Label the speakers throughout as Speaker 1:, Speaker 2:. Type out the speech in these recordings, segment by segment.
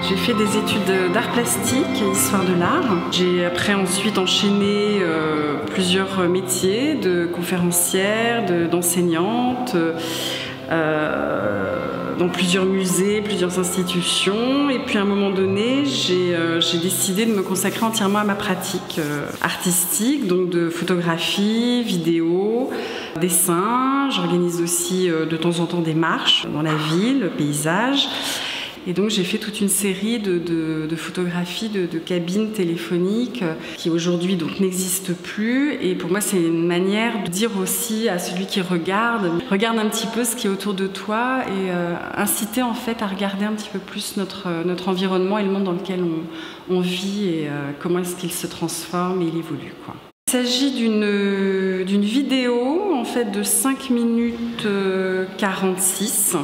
Speaker 1: J'ai fait des études d'art plastique et histoire de l'art. J'ai après ensuite enchaîné plusieurs métiers de conférencière, d'enseignante, dans plusieurs musées, plusieurs institutions. Et puis à un moment donné, j'ai décidé de me consacrer entièrement à ma pratique artistique, donc de photographie, vidéo, dessin. J'organise aussi de temps en temps des marches dans la ville, paysage. Et donc j'ai fait toute une série de photographies de cabines téléphoniques qui aujourd'hui donc n'existent plus. Et pour moi c'est une manière de dire aussi à celui qui regarde un petit peu ce qui est autour de toi et inciter en fait à regarder un petit peu plus notre environnement et le monde dans lequel on vit et comment est-ce qu'il se transforme et il évolue, quoi. Il s'agit d'une vidéo en fait de 5 minutes 46.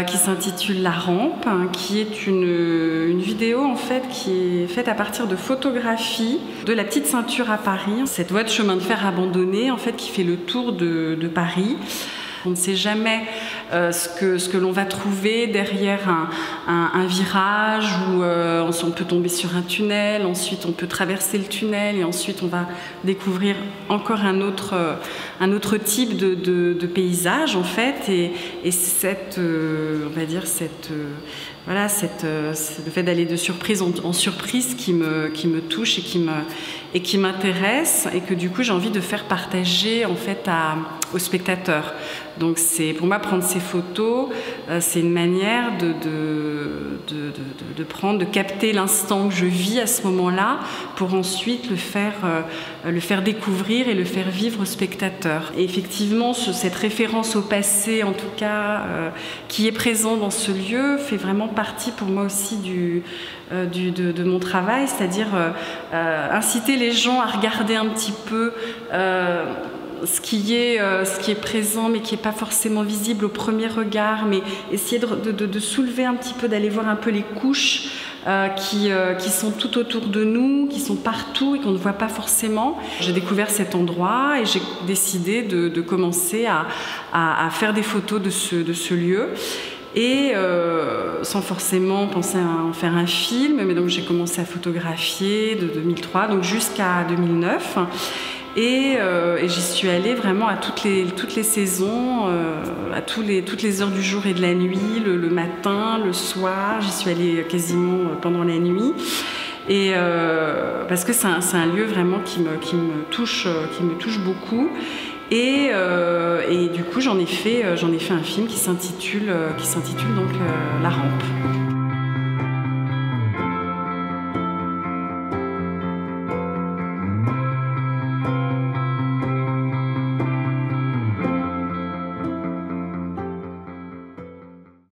Speaker 1: Qui s'intitule La Rampe, qui est une vidéo en fait qui est faite à partir de photographies de la Petite Ceinture à Paris, cette voie de chemin de fer abandonnée en fait qui fait le tour de Paris. On ne sait jamais ce que l'on va trouver derrière un virage où on peut tomber sur un tunnel, ensuite on peut traverser le tunnel et ensuite on va découvrir encore un autre type de paysage en fait et on va dire voilà, le fait d'aller de surprise en surprise qui me touche et qui m'intéresse et que du coup j'ai envie de faire partager en fait aux spectateurs. Donc c'est pour moi prendre ces photos, c'est une manière de capter l'instant que je vis à ce moment-là pour ensuite le faire découvrir et le faire vivre aux spectateurs. Et effectivement, cette référence au passé, en tout cas, qui est présent dans ce lieu, fait vraiment partie pour moi aussi de mon travail, c'est-à-dire inciter les gens à regarder un petit peu ce qui est présent mais qui n'est pas forcément visible au premier regard, mais essayer de soulever un petit peu, d'aller voir un peu les couches qui sont tout autour de nous, qui sont partout et qu'on ne voit pas forcément. J'ai découvert cet endroit et j'ai décidé de commencer à faire des photos de ce lieu. Et sans forcément penser à en faire un film, mais donc j'ai commencé à photographier de 2003 donc jusqu'à 2009. Et j'y suis allée vraiment à toutes les saisons, à toutes les heures du jour et de la nuit, le matin, le soir. J'y suis allée quasiment pendant la nuit. Et parce que c'est un lieu vraiment qui me touche beaucoup. Et du coup, j'en ai fait un film qui s'intitule donc La Rampe.